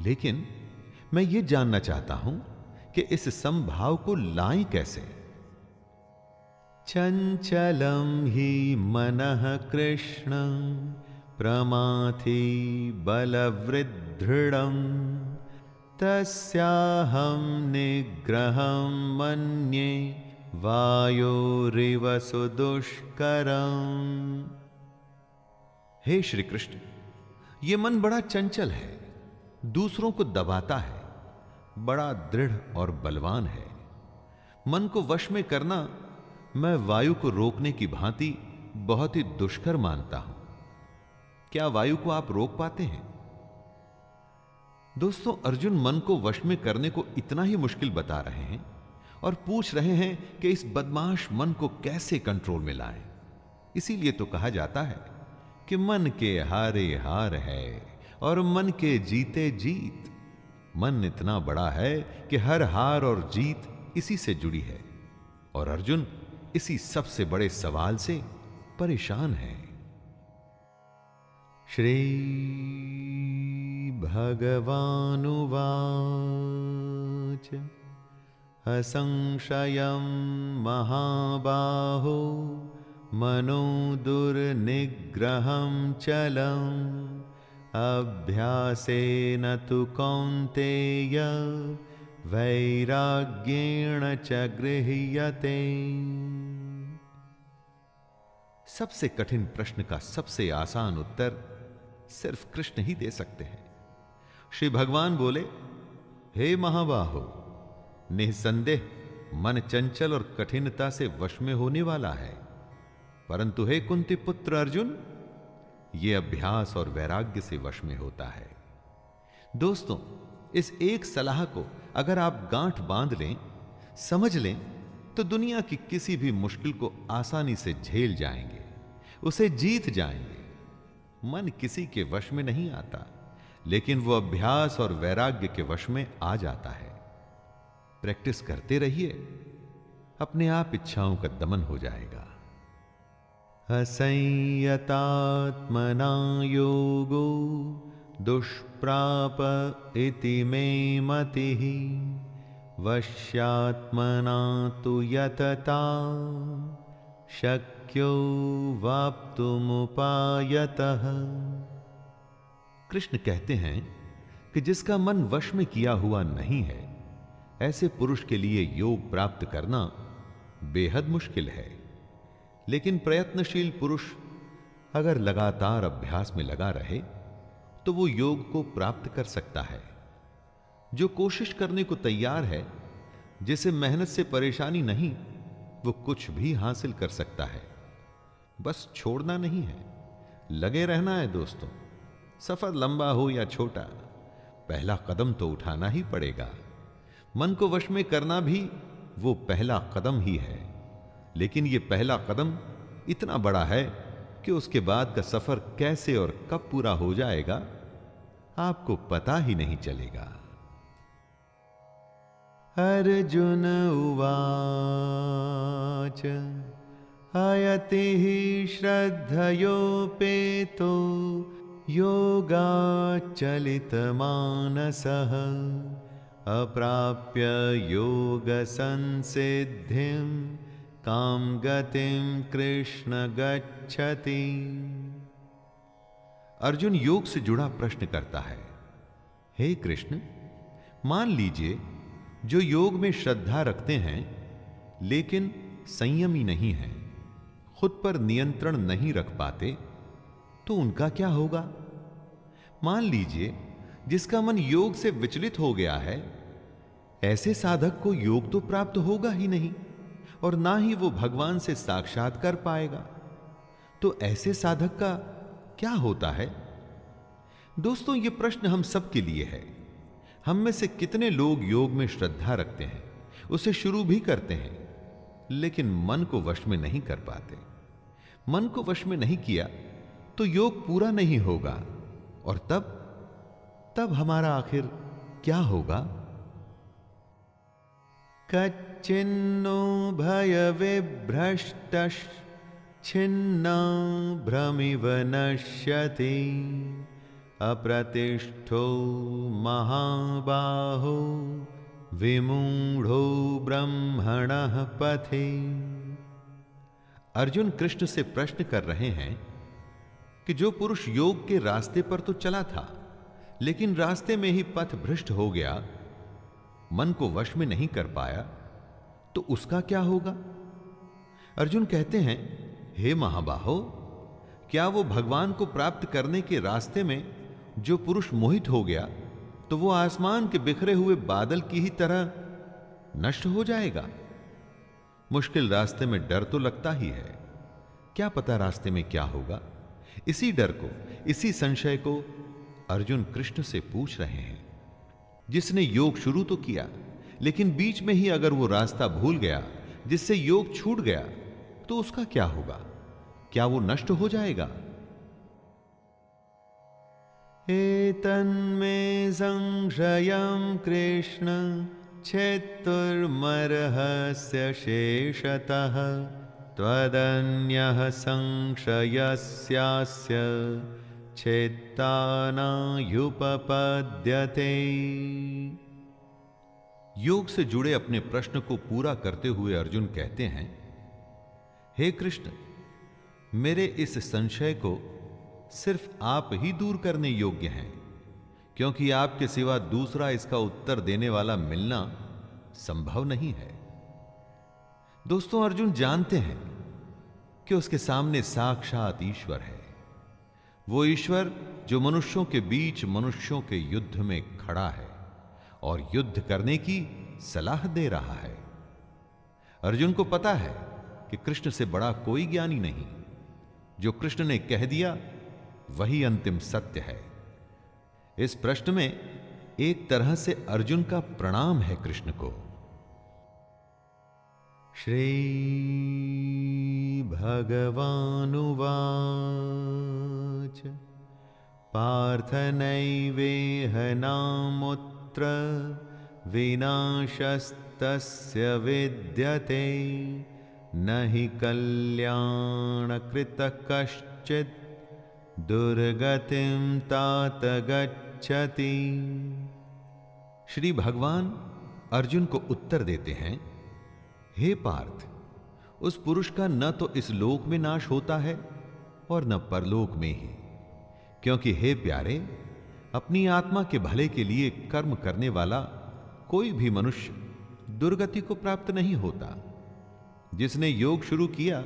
लेकिन मैं ये जानना चाहता हूं कि इस समभाव को लाएं कैसे। चंचलम ही मनः कृष्ण प्रमाथि बलवृद्धृढम्, तस्याहं निग्रहं मन्ये वायोरिव सुदुष्करम्। हे श्री कृष्ण, ये मन बड़ा चंचल है, दूसरों को दबाता है, बड़ा दृढ़ और बलवान है। मन को वश में करना मैं वायु को रोकने की भांति बहुत ही दुष्कर मानता हूं। क्या वायु को आप रोक पाते हैं? दोस्तों, अर्जुन मन को वश में करने को इतना ही मुश्किल बता रहे हैं और पूछ रहे हैं कि इस बदमाश मन को कैसे कंट्रोल में लाएं। इसीलिए तो कहा जाता है कि मन के हारे हार है और मन के जीते जीत। मन इतना बड़ा है कि हर हार और जीत इसी से जुड़ी है, और अर्जुन इसी सबसे बड़े सवाल से परेशान है। श्री भगवानुवाच असंशयं महाबाहो मनो दुर्निग्रहं चलम्, अभ्यासेन तु कौन्तेय वैराग्येण च गृह्यते। सबसे कठिन प्रश्न का सबसे आसान उत्तर सिर्फ कृष्ण ही दे सकते हैं। श्री भगवान बोले, हे महाबाहो, निसंदेह मन चंचल और कठिनता से वश में होने वाला है, परंतु हे कुंती पुत्र अर्जुन, यह अभ्यास और वैराग्य से वश में होता है। दोस्तों, इस एक सलाह को अगर आप गांठ बांध लें, समझ लें, तो दुनिया की किसी भी मुश्किल को आसानी से झेल जाएंगे, उसे जीत जाएंगे। मन किसी के वश में नहीं आता, लेकिन वो अभ्यास और वैराग्य के वश में आ जाता है। प्रैक्टिस करते रहिए, अपने आप इच्छाओं का दमन हो जाएगा। असंयतात्मना योगो दुष्प्राप इति मे मतिः, वश्यात्मना तु यतता शक्यो वाप्तुमुपायतः। कृष्ण कहते हैं कि जिसका मन वश में किया हुआ नहीं है, ऐसे पुरुष के लिए योग प्राप्त करना बेहद मुश्किल है। लेकिन प्रयत्नशील पुरुष अगर लगातार अभ्यास में लगा रहे तो वो योग को प्राप्त कर सकता है। जो कोशिश करने को तैयार है, जिसे मेहनत से परेशानी नहीं, वो कुछ भी हासिल कर सकता है। बस छोड़ना नहीं है, लगे रहना है दोस्तों। सफर लंबा हो या छोटा, पहला कदम तो उठाना ही पड़ेगा। मन को वश में करना भी वो पहला कदम ही है। लेकिन ये पहला कदम इतना बड़ा है कि उसके बाद का सफर कैसे और कब पूरा हो जाएगा, आपको पता ही नहीं चलेगा। अर्जुन उवाच अयति श्रद्धयोपेतो योगाच्चलितमानसः, अप्राप्य योगसंसिद्धिं कां गतिं कृष्ण गच्छति। अर्जुन योग से जुड़ा प्रश्न करता है, हे कृष्ण, मान लीजिए जो योग में श्रद्धा रखते हैं लेकिन संयमी नहीं हैं, खुद पर नियंत्रण नहीं रख पाते, तो उनका क्या होगा? मान लीजिए जिसका मन योग से विचलित हो गया है, ऐसे साधक को योग तो प्राप्त होगा ही नहीं और ना ही वो भगवान से साक्षात्कार पाएगा। तो ऐसे साधक का क्या होता है? दोस्तों, ये प्रश्न हम सब के लिए है। हम में से कितने लोग योग में श्रद्धा रखते हैं, उसे शुरू भी करते हैं, लेकिन मन को वश में नहीं कर पाते। मन को वश में नहीं किया तो योग पूरा नहीं होगा, और तब हमारा आखिर क्या होगा? कच्चिन्नो भय विभ्रष्टश् छिन्ना भ्रमिव नश्यति, अप्रतिष्ठो महाबाहो विमूढ़ो ब्रह्मणः पथे। अर्जुन कृष्ण से प्रश्न कर रहे हैं कि जो पुरुष योग के रास्ते पर तो चला था, लेकिन रास्ते में ही पथ भ्रष्ट हो गया, मन को वश में नहीं कर पाया, तो उसका क्या होगा? अर्जुन कहते हैं, हे महाबाहो, क्या वो भगवान को प्राप्त करने के रास्ते में जो पुरुष मोहित हो गया, तो वो आसमान के बिखरे हुए बादल की ही तरह नष्ट हो जाएगा? मुश्किल रास्ते में डर तो लगता ही है, क्या पता रास्ते में क्या होगा। इसी डर को, इसी संशय को अर्जुन कृष्ण से पूछ रहे हैं। जिसने योग शुरू तो किया, लेकिन बीच में ही अगर वो रास्ता भूल गया, जिससे योग छूट गया, तो उसका क्या होगा? क्या वो नष्ट हो जाएगा? एतन्मे संशयं कृष्ण छेत्तुर्मर्हस्य शेषतः, त्वदन्यः संशयस्यास्य छेत्ता नायुपपद्यते। योग से जुड़े अपने प्रश्न को पूरा करते हुए अर्जुन कहते हैं, हे कृष्ण, मेरे इस संशय को सिर्फ आप ही दूर करने योग्य हैं, क्योंकि आपके सिवा दूसरा इसका उत्तर देने वाला मिलना संभव नहीं है। दोस्तों, अर्जुन जानते हैं कि उसके सामने साक्षात ईश्वर है। वो ईश्वर जो मनुष्यों के बीच मनुष्यों के युद्ध में खड़ा है और युद्ध करने की सलाह दे रहा है। अर्जुन को पता है कि कृष्ण से बड़ा कोई ज्ञानी नहीं। जो कृष्ण ने कह दिया वही अंतिम सत्य है। इस प्रश्न में एक तरह से अर्जुन का प्रणाम है कृष्ण को। श्री भगवानुवाच पार्थनैवेह नामुत्र विनाशस्तस्य विद्यते न हि कल्याणकृतः कश्चित् दुर्गतिं तात गच्छति। श्री भगवान अर्जुन को उत्तर देते हैं, हे पार्थ, उस पुरुष का न तो इस लोक में नाश होता है और न परलोक में ही, क्योंकि हे प्यारे, अपनी आत्मा के भले के लिए कर्म करने वाला कोई भी मनुष्य दुर्गति को प्राप्त नहीं होता। जिसने योग शुरू किया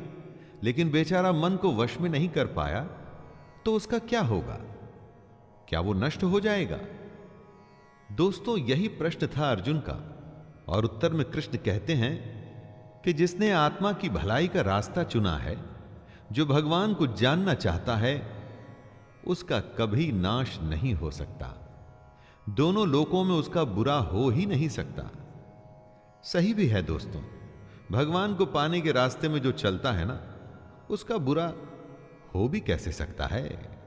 लेकिन बेचारा मन को वश में नहीं कर पाया, तो उसका क्या होगा? क्या वो नष्ट हो जाएगा? दोस्तों, यही प्रश्न था अर्जुन का, और उत्तर में कृष्ण कहते हैं कि जिसने आत्मा की भलाई का रास्ता चुना है, जो भगवान को जानना चाहता है, उसका कभी नाश नहीं हो सकता। दोनों लोकों में उसका बुरा हो ही नहीं सकता। सही भी है दोस्तों, भगवान को पाने के रास्ते में जो चलता है ना, उसका बुरा हो भी कैसे सकता है।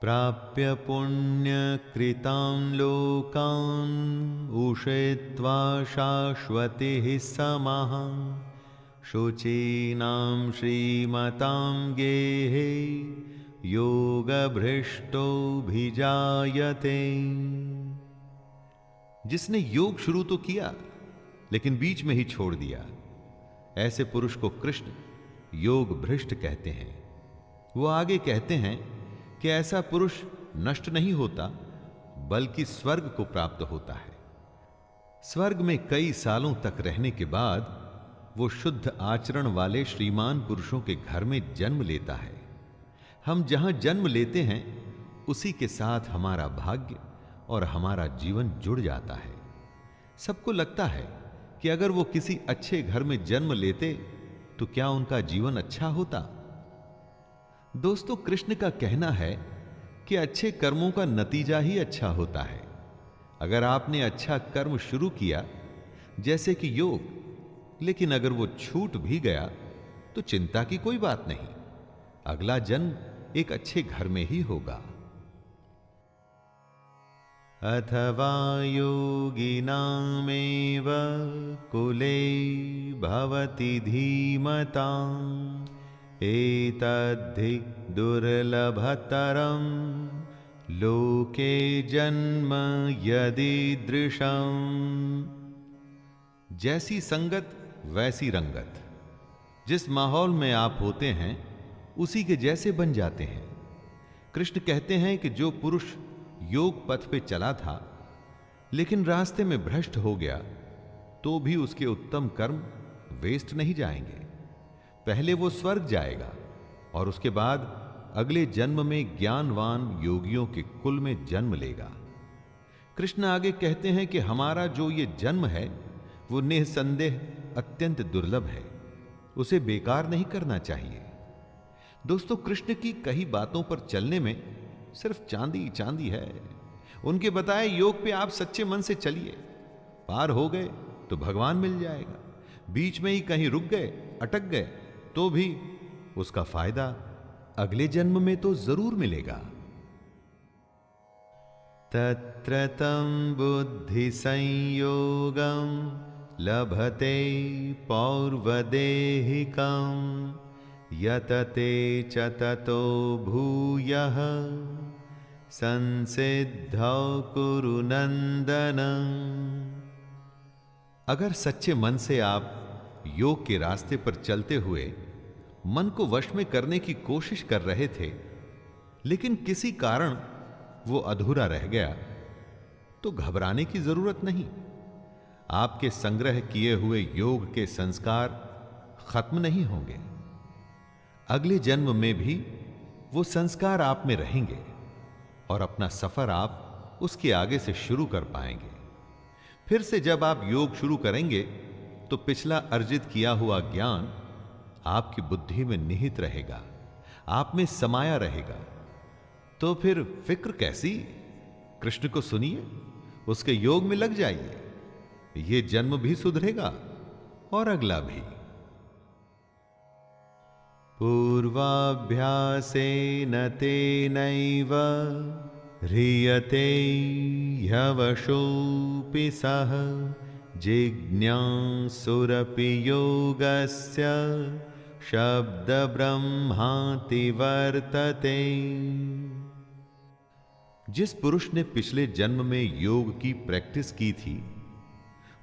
प्राप्य पुण्य कृतां लोकान् उषित्वा शाश्वतिः समाः शुचीनां श्रीमतां गेहे योगभ्रष्टोऽभिजायते। जिसने योग शुरू तो किया लेकिन बीच में ही छोड़ दिया, ऐसे पुरुष को कृष्ण योग भ्रष्ट कहते हैं। वो आगे कहते हैं कि ऐसा पुरुष नष्ट नहीं होता, बल्कि स्वर्ग को प्राप्त होता है। स्वर्ग में कई सालों तक रहने के बाद वो शुद्ध आचरण वाले श्रीमान पुरुषों के घर में जन्म लेता है। हम जहां जन्म लेते हैं, उसी के साथ हमारा भाग्य और हमारा जीवन जुड़ जाता है। सबको लगता है कि अगर वो किसी अच्छे घर में जन्म लेते तो क्या उनका जीवन अच्छा होता? दोस्तों, कृष्ण का कहना है कि अच्छे कर्मों का नतीजा ही अच्छा होता है। अगर आपने अच्छा कर्म शुरू किया, जैसे कि योग, लेकिन अगर वो छूट भी गया तो चिंता की कोई बात नहीं, अगला जन्म एक अच्छे घर में ही होगा। अथवा योगिनामेव कुले भवति धीमताम् एतद्धि दुर्लभतरं लोके जन्म यदीदृशम्। जैसी संगत वैसी रंगत। जिस माहौल में आप होते हैं, उसी के जैसे बन जाते हैं। कृष्ण कहते हैं कि जो पुरुष योग पथ पे चला था लेकिन रास्ते में भ्रष्ट हो गया, तो भी उसके उत्तम कर्म वेस्ट नहीं जाएंगे। पहले वो स्वर्ग जाएगा और उसके बाद अगले जन्म में ज्ञानवान योगियों के कुल में जन्म लेगा। कृष्ण आगे कहते हैं कि हमारा जो ये जन्म है, वो निसंदेह अत्यंत दुर्लभ है, उसे बेकार नहीं करना चाहिए। दोस्तों, कृष्ण की कई बातों पर चलने में सिर्फ चांदी चांदी है। उनके बताए योग पे आप सच्चे मन से चलिए, पार हो गए तो भगवान मिल जाएगा। बीच में ही कहीं रुक गए, अटक गए, तो भी उसका फायदा अगले जन्म में तो जरूर मिलेगा। तत्र तं बुद्धि संयोगं लभते पौर्वदेहिकं यतते च ततो भूयः संसिद्धौ कुरु नंदन। अगर सच्चे मन से आप योग के रास्ते पर चलते हुए मन को वश में करने की कोशिश कर रहे थे, लेकिन किसी कारण वो अधूरा रह गया, तो घबराने की जरूरत नहीं। आपके संग्रह किए हुए योग के संस्कार खत्म नहीं होंगे। अगले जन्म में भी वो संस्कार आप में रहेंगे और अपना सफर आप उसके आगे से शुरू कर पाएंगे। फिर से जब आप योग शुरू करेंगे तो पिछला अर्जित किया हुआ ज्ञान आपकी बुद्धि में निहित रहेगा, आप में समाया रहेगा। तो फिर फिक्र कैसी? कृष्ण को सुनिए, उसके योग में लग जाइए। ये जन्म भी सुधरेगा और अगला भी। पूर्वाभ्यासेन तेनैव ह्रियते ह्यवशोऽपि सः जिज्ञासुरपि योगस्य शब्दब्रह्माति वर्तते। जिस पुरुष ने पिछले जन्म में योग की प्रैक्टिस की थी,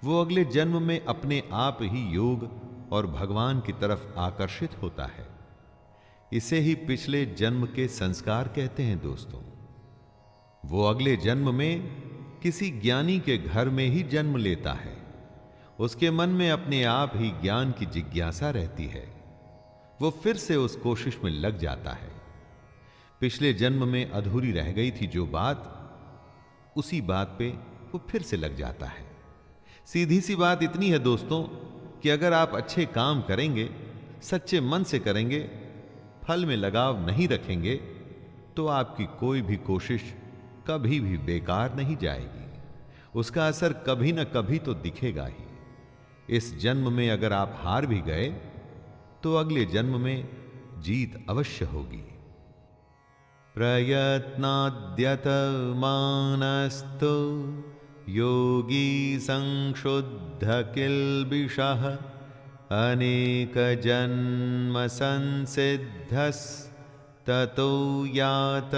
वो अगले जन्म में अपने आप ही योग और भगवान की तरफ आकर्षित होता है। इसे ही पिछले जन्म के संस्कार कहते हैं दोस्तों। वो अगले जन्म में किसी ज्ञानी के घर में ही जन्म लेता है। उसके मन में अपने आप ही ज्ञान की जिज्ञासा रहती है। वो फिर से उस कोशिश में लग जाता है। पिछले जन्म में अधूरी रह गई थी जो बात, उसी बात पे वो फिर से लग जाता है। सीधी सी बात इतनी है दोस्तों कि अगर आप अच्छे काम करेंगे, सच्चे मन से करेंगे, फल में लगाव नहीं रखेंगे, तो आपकी कोई भी कोशिश कभी भी बेकार नहीं जाएगी। उसका असर कभी न कभी तो दिखेगा ही। इस जन्म में अगर आप हार भी गए तो अगले जन्म में जीत अवश्य होगी। प्रयत्नाद्यतमानस्तु योगी संशुद्ध किल्बिषः अनेक जन्म संसिद्धस् ततो यात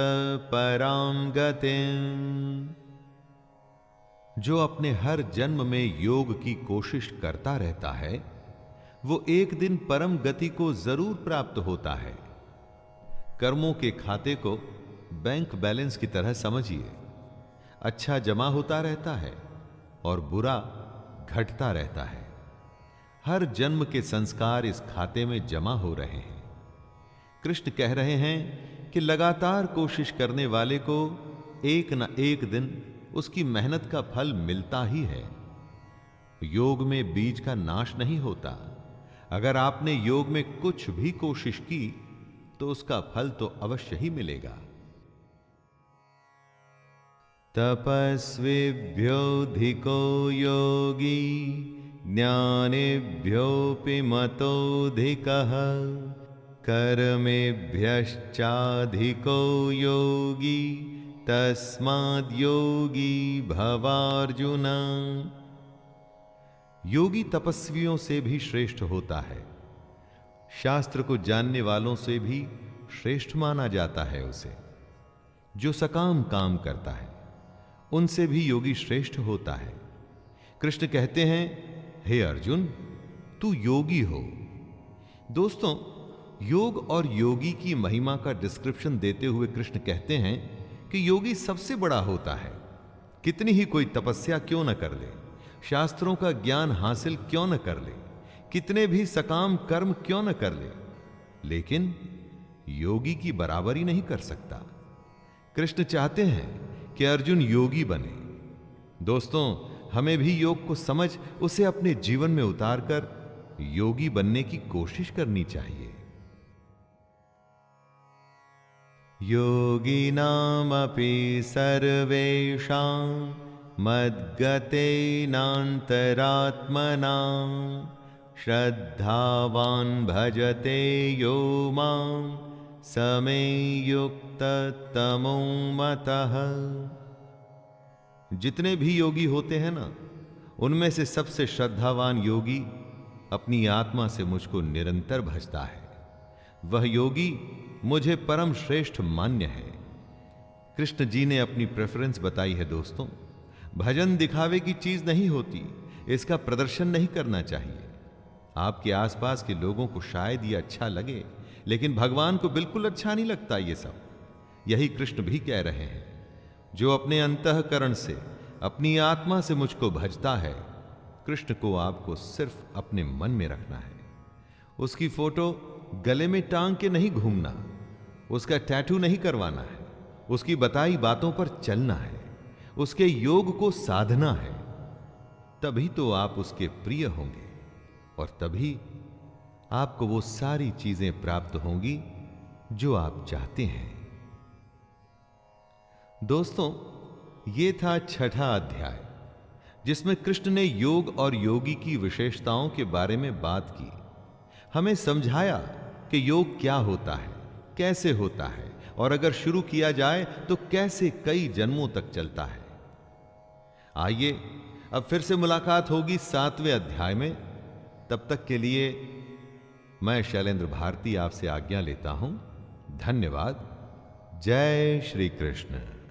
परां गतिम्। जो अपने हर जन्म में योग की कोशिश करता रहता है, वो एक दिन परम गति को जरूर प्राप्त होता है। कर्मों के खाते को बैंक बैलेंस की तरह समझिए। अच्छा जमा होता रहता है और बुरा घटता रहता है। हर जन्म के संस्कार इस खाते में जमा हो रहे हैं। कृष्ण कह रहे हैं कि लगातार कोशिश करने वाले को एक न एक दिन उसकी मेहनत का फल मिलता ही है। योग में बीज का नाश नहीं होता। अगर आपने योग में कुछ भी कोशिश की तो उसका फल तो अवश्य ही मिलेगा। तपस्विभ्योऽधिको योगी ज्ञानिभ्योऽपि मतोऽधिकः कर्मेभ्यश्चाधिको योगी तस्माद्योगी भवार्जुन। योगी तपस्वियों से भी श्रेष्ठ होता है। शास्त्र को जानने वालों से भी श्रेष्ठ माना जाता है उसे। जो सकाम काम करता है उनसे भी योगी श्रेष्ठ होता है। कृष्ण कहते हैं, हे अर्जुन, तू योगी हो। दोस्तों, योग और योगी की महिमा का डिस्क्रिप्शन देते हुए कृष्ण कहते हैं कि योगी सबसे बड़ा होता है। कितनी ही कोई तपस्या क्यों न कर ले, शास्त्रों का ज्ञान हासिल क्यों न कर ले, कितने भी सकाम कर्म क्यों न कर ले, लेकिन योगी की बराबरी नहीं कर सकता। कृष्ण चाहते हैं कि अर्जुन योगी बने। दोस्तों, हमें भी योग को समझ उसे अपने जीवन में उतारकर योगी बनने की कोशिश करनी चाहिए। योगिनामपि सर्वेषां मद्गतेनान्तरात्मना श्रद्धावान् भजते यो मां समे युक्ततमो मतः। जितने भी योगी होते हैं ना, उनमें से सबसे श्रद्धावान योगी अपनी आत्मा से मुझको निरंतर भजता है। वह योगी मुझे परम श्रेष्ठ मान्य है। कृष्ण जी ने अपनी प्रेफरेंस बताई है दोस्तों। भजन दिखावे की चीज नहीं होती, इसका प्रदर्शन नहीं करना चाहिए। आपके आसपास के लोगों को शायद ये अच्छा लगे, लेकिन भगवान को बिल्कुल अच्छा नहीं लगता ये सब। यही कृष्ण भी कह रहे हैं। जो अपने अंतःकरण से, अपनी आत्मा से मुझको भजता है, कृष्ण को आपको सिर्फ अपने मन में रखना है। उसकी फोटो गले में टांग के नहीं घूमना, उसका टैटू नहीं करवाना है, उसकी बताई बातों पर चलना है, उसके योग को साधना है। तभी तो आप उसके प्रिय होंगे और तभी आपको वो सारी चीजें प्राप्त होंगी जो आप चाहते हैं। दोस्तों, ये था 6ठा अध्याय। जिसमें कृष्ण ने योग और योगी की विशेषताओं के बारे में बात की, हमें समझाया कि योग क्या होता है, कैसे होता है और अगर शुरू किया जाए तो कैसे कई जन्मों तक चलता है। आइए अब फिर से मुलाकात होगी 7वें अध्याय में। तब तक के लिए मैं शैलेंद्र भारती आपसे आज्ञा लेता हूं। धन्यवाद। जय श्री कृष्ण।